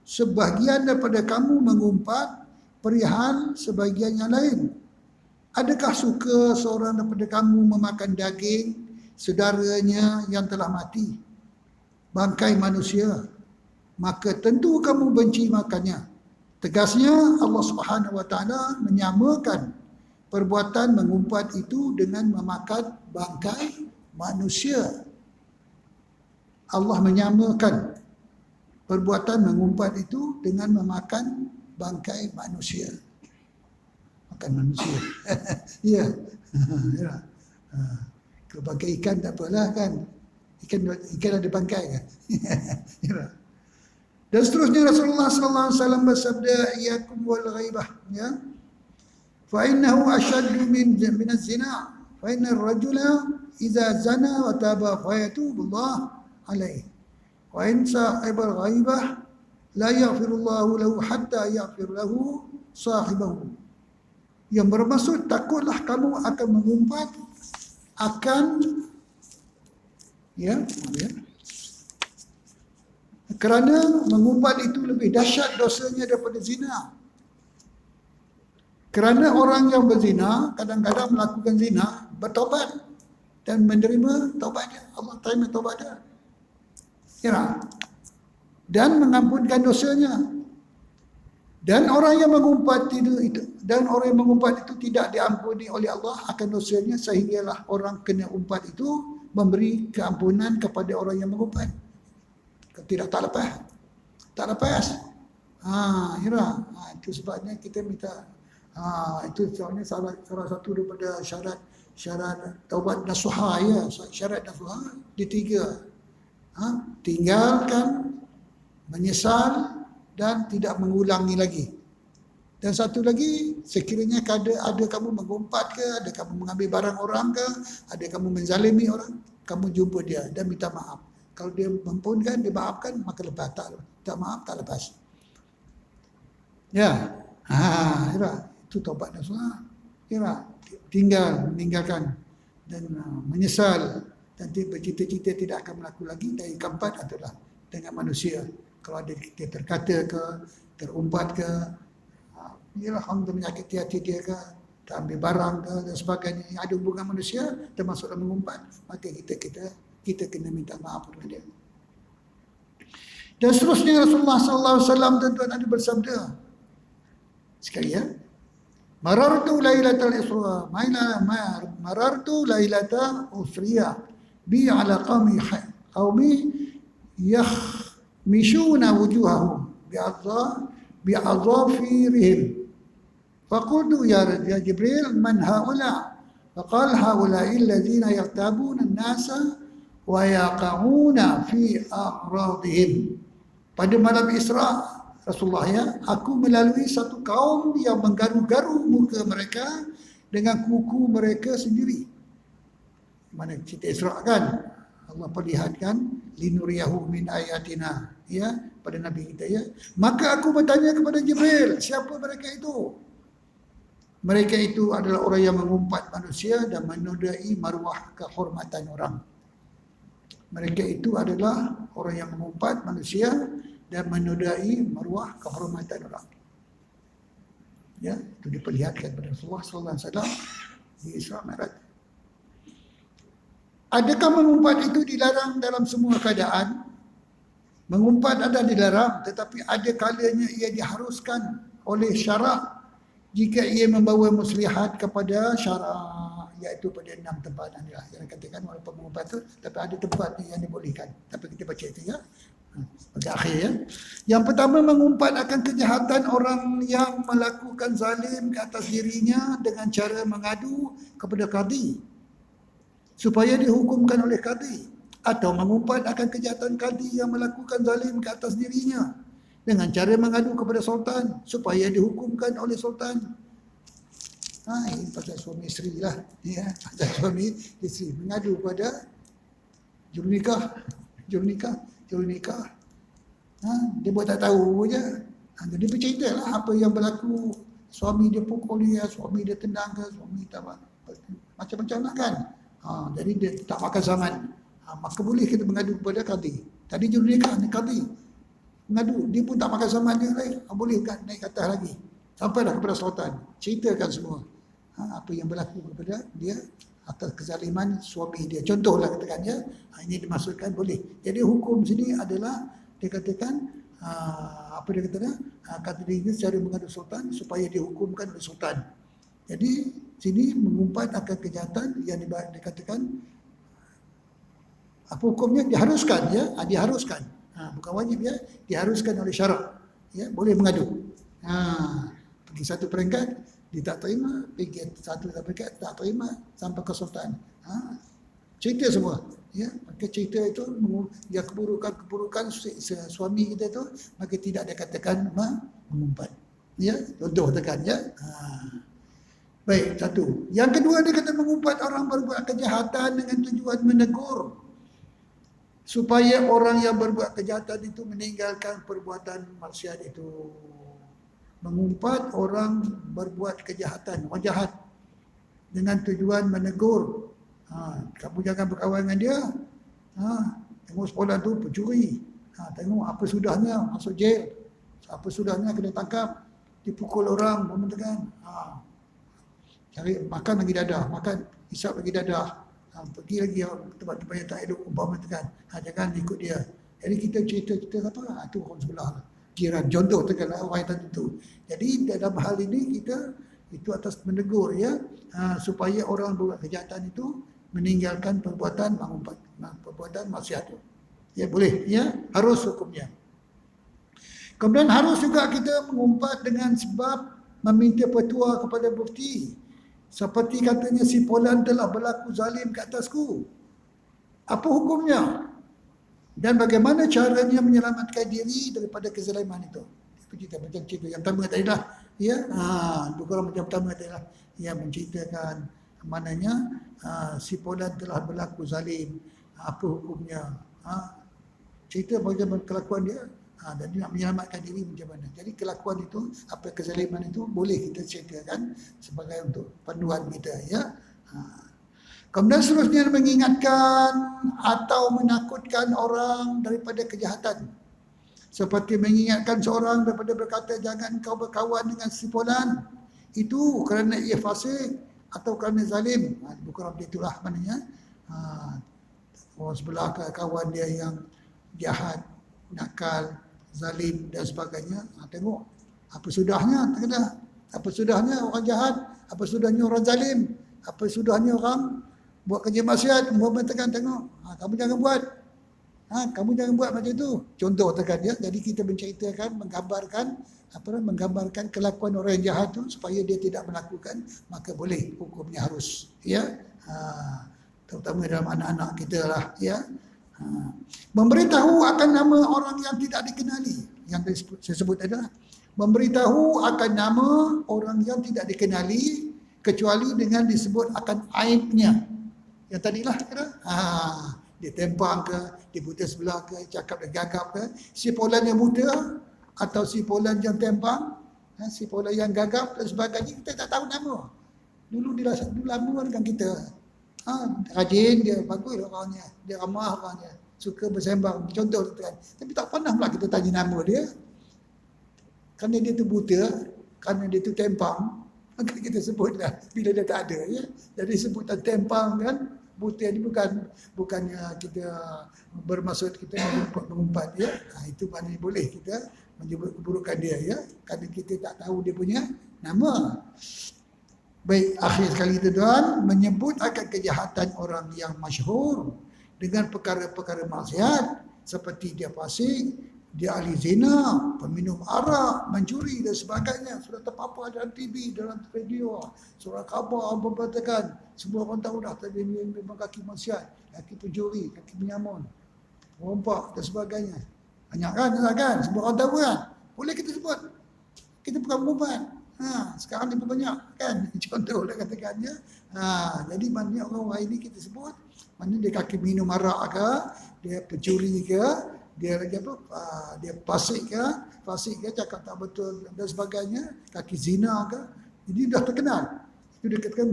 sebahagian daripada kamu mengumpat perihal sebahagian yang lain. Adakah suka seorang daripada kamu memakan daging saudaranya yang telah mati, bangkai manusia, maka tentu kamu benci makannya. Tegasnya Allah Subhanahu wa taala menyamakan perbuatan mengumpat itu dengan memakan bangkai manusia. Allah menyamakan perbuatan mengumpat itu dengan memakan bangkai manusia. Makan manusia. Ya. Ya. Kalau bangkai ikan tak apalah kan. Ikan ada bangkai kan. Ya. Dan seterusnya Rasulullah sallallahu alaihi wasallam bersabda, iyyakum wal ghaibah, ya. Fa innahu ashaddu min az-zina. Fa inna ar-rajula idza zana wa taba fa yatubu Allah alaihi. Wa in sahibal ghaibah la yaghfirullahu lahu hatta yaghfir lahu sahibahu. Yang bermaksud, takutlah kamu akan mengumpat akan, ya, kerana mengumpat itu lebih dahsyat dosanya daripada zina. Kerana orang yang berzina kadang-kadang melakukan zina, bertaubat dan menerima taubatnya. Allah terima taubat dia, ya, dan mengampunkan dosanya. Dan orang yang mengumpat itu tidak diampuni oleh Allah akan dosanya, sehinggalah orang kena umpat itu memberi keampunan kepada orang yang mengumpat. Tidak, tak lepas. Ya, itu sebabnya kita minta, itu sebabnya salah satu daripada syarat taubat nasuha, ya, syarat nasuha di 3. Tinggalkan, menyesal dan tidak mengulangi lagi. Dan satu lagi, sekiranya ada kamu mengumpat ke, ada kamu mengambil barang orang ke, ada kamu menzalimi orang, kamu jumpa dia dan minta maaf. Kalau dia mampunkan, dia maafkan, maka lepas. Tak maaf, tak lepas. Ya. Itu taubat nasuha. Ya, meninggalkan dan menyesal dan bercita-cita tidak akan berlaku lagi. Dan yang keempat adalah dengan manusia. Kalau ada kita terkata ke, terumpat ke, ialah hang menyakiti hati dia ke, tak ambil barang ke dan sebagainya yang ada hubungan manusia termasuk dalam mengumpat, maka kita kena minta maaf kepada dia. Dan seterusnya Rasulullah sallallahu alaihi wasallam tuan-tuan ada bersabda sekali, ya, Marartu lailatal isra, marartu lailata usriya bi ala qaumi yakhmishuna wujuhahum bi'adhafirihim. Faqultu ya Jibril, man haula? Faqal haula'i alladhina yaqtabuna an-nasa wa yaqa'una fi a'radihim. Pada malam Isra, Rasulullah ya, aku melalui satu kaum yang menggaru-garu muka mereka dengan kuku mereka sendiri. Mana cerita Isra kan? Allah perlihatkan linuriyahu min ayatina ya pada Nabi kita ya. Maka aku bertanya kepada Jibril, siapa mereka itu? Mereka itu adalah orang yang mengumpat manusia dan menodai maruah kehormatan orang. Mereka itu adalah orang yang mengumpat manusia dan menodai maruah kehormatan orang. Ya, itu diperlihatkan kepada Rasulullah sallallahu alaihi wasallam di Isra Mi'raj. Adakah mengumpat itu dilarang dalam semua keadaan? Mengumpat ada dilarang, tetapi ada kalanya ia diharuskan oleh syarak jika ia membawa muslihat kepada syarak, iaitu pada 6 tempat yang dikatakan walaupun mengumpat itu, tapi ada tempat yang dibolehkan. Tapi kita baca itu ya. Pada akhir ya. Yang pertama, mengumpat akan kejahatan orang yang melakukan zalim ke atas dirinya dengan cara mengadu kepada qadi supaya dihukumkan oleh qadi, atau mengumpat akan kejahatan qadi yang melakukan zalim ke atas dirinya dengan cara mengadu kepada sultan supaya dihukumkan oleh sultan. Ini pasal suami isteri lah ya, pasal suami isteri mengadu kepada jurunikah. Dia buat tak tahu je. Jadi bercerita lah apa yang berlaku. Suami dia pukul dia, suami dia tendang ke, suami tak macam-macam lah kan. Jadi dia tak makan zaman. Maka boleh kita mengadu kepada qadi. Tadi jurunikah ni qadi mengadu, dia pun tak makan zaman dia lagi. Boleh kan naik ke atas lagi. Sampailah kepada sultan. Ceritakan semua apa yang berlaku kepada dia atas kezaliman suami dia. Contohlah katakan ya, ini dimaksudkan boleh. Jadi hukum sini adalah dia katakan apa dia kata kata dia secara mengadu sultan supaya dihukumkan oleh sultan. Jadi sini mengumpat akan kejahatan yang dikatakan apa hukumnya, diharuskan ya, diharuskan. Bukan wajib ya, diharuskan oleh syarak. Ya, boleh mengadu. Pergi satu peringkat dia tak terima, pergi satu peringkat tak terima sampai ke sultan. Cerita semua. Ya, maka cerita itu dia keburukan suami kita itu, maka tidak dikatakan mengumpat. Ya, contoh tekan ya. Baik, satu. Yang kedua, dia kata mengumpat orang berbuat kejahatan dengan tujuan menegur supaya orang yang berbuat kejahatan itu meninggalkan perbuatan maksiat itu. Mengumpat orang berbuat kejahatan, orang jahat, dengan tujuan menegur. Kamu jangan berkawan dengan dia. Tengok sekolah tu pencuri. Tengok apa sudahnya masuk jail. Apa sudahnya kena tangkap, dipukul orang, membenarkan. Cari makan lagi dadah, makan hisap lagi dadah. Pergi lagi tempat-tempat yang tak elok, umpama tekan. Jangan ikut dia. Jadi kita cerita apa? Itu orang sebelah lah. Jiran, contoh tekan orang yang tertentu. Jadi dalam hal ini kita itu atas menegur ya, supaya orang buat kejahatan itu meninggalkan perbuatan mengumpat, perbuatan maksiat itu. Ya boleh ya, harus hukumnya. Kemudian harus juga kita mengumpat dengan sebab meminta petua kepada mufti. Seperti katanya si Fulan telah berlaku zalim ke atasku. Apa hukumnya? Dan bagaimana caranya menyelamatkan diri daripada kezaliman itu? Itu cerita macam cerita yang pertama tadi lah. Ya, bukan macam pertama tadi lah. Yang menceritakan maknanya si Fulan telah berlaku zalim. Apa hukumnya? Cerita bagaimana kelakuan dia. Dan dia nak menyelamatkan diri macam mana. Jadi kelakuan itu, apa kezaliman itu boleh kita ceritakan sebagai untuk panduan kita ya. Kemudian seterusnya mengingatkan atau menakutkan orang daripada kejahatan. Seperti mengingatkan seorang daripada berkata jangan kau berkawan dengan si fulan. Itu kerana ia fasik atau kerana zalim. Bukan itulah maknanya. Orang sebelah kawan dia yang jahat, nakal, zalim dan sebagainya. Tengok apa sudahnya, tak kena. Apa sudahnya orang jahat, apa sudahnya orang zalim, apa sudahnya orang buat kerja maksiat, Muhammad tekan tengok. Kamu jangan buat. Kamu jangan buat macam tu. Contoh tekan dia. Jadi kita menceritakan, menggambarkan kelakuan orang yang jahat tu supaya dia tidak melakukan, maka boleh hukumnya harus. Ya. Terutama dalam anak-anak kita lah. Ya. Memberitahu akan nama orang yang tidak dikenali. Yang saya sebut adalah memberitahu akan nama orang yang tidak dikenali kecuali dengan disebut akan aibnya. Yang tadilah kira, dia tempang ke, dia buta sebelah ke, cakap dan gagap ke, si polan yang buta atau si polan yang tempang, si polan yang gagap dan sebagainya, kita tak tahu nama. Dulu lama dengan kita. Rajin dia, bagus orangnya, dia ramah orangnya, suka bersembang, contoh tu kan. Tapi tak pernah pula kita tanya nama dia. Kerana dia tu buta, kerana dia tu tempang, maka kita sebutlah bila dia tak ada, ya. Jadi sebutan tempang kan, buta ni bukannya kita bermaksud kita mengumpat, ya. Itu maknanya boleh kita menyebut keburukan dia, ya. Kerana kita tak tahu dia punya nama. Baik, akhir sekali tuan, menyebut akan kejahatan orang yang masyhur dengan perkara-perkara maksiat seperti dia fasik, dia ahli zina, peminum arak, mencuri dan sebagainya. Sudah terpapar dalam TV, dalam radio, surah khabar memberitakan. Semua orang tahu dah tadi memang kaki maksiat, kaki pencuri, kaki penyamun, perompak dan sebagainya. Banyak kan? Semua orang tahu kan? Boleh kita sebut. Kita bukan mengumpat. Sekarang lebih banyak kan? Contoh lah katakannya. Jadi maknanya orang ini kita sebut, maknanya dia kaki minum arak ke, dia pencuri ke, dia lagi apa, dia fasik ke, cakap tak betul dan sebagainya, kaki zina ke. Jadi dah terkenal. Itu dia katakan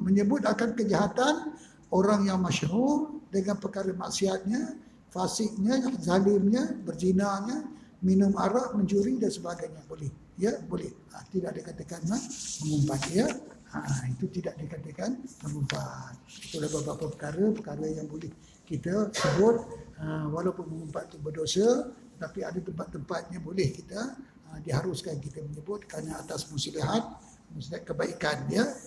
menyebut akan kejahatan orang yang masyhur dengan perkara maksiatnya, fasiknya, zalimnya, berzinanya, minum arak, mencuri dan sebagainya. Boleh. Ya, boleh. Tidak dikatakan mengumpat, ya. Itu tidak dikatakan mengumpat. Itulah beberapa perkara yang boleh kita sebut. Walaupun mengumpat itu berdosa, tapi ada tempat-tempatnya boleh kita diharuskan kita menyebut kerana atas muslihat kebaikan, ya.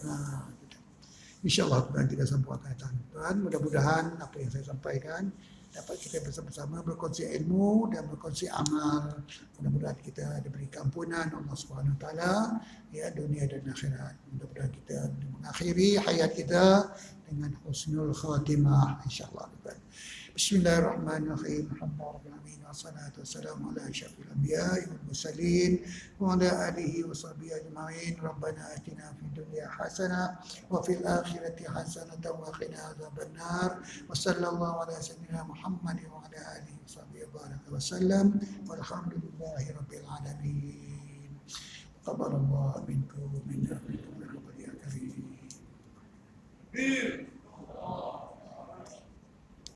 InsyaAllah Tuhan kita sampaikan. Tuhan, mudah-mudahan apa yang saya sampaikan dapat kita bersama-sama berkongsi ilmu dan berkongsi amal. Mudah-mudahan kita diberi ampunan Allah Subhanahu Wa Taala, ya, dunia dan akhirat. Mudah-mudahan kita mengakhiri hayat kita dengan husnul khatimah, insyaallah. Bismillahirrahmanirrahim. Alhamdulillahirabbil wassalatu wassalamu ala asyrafil anbiya'i wal mursalin wa ala alihi wa sahbihi ajma'in. Rabbana atina fid dunya hasanah wa fil akhirati hasanah wa qina adzabannar. Wa sallallahu ala sayyidina Muhammadin wa ala alihi wa sahbihi wa sallam. Walhamdulillahirabbil alamin. Taqabbalallahu minkum minna ya karim.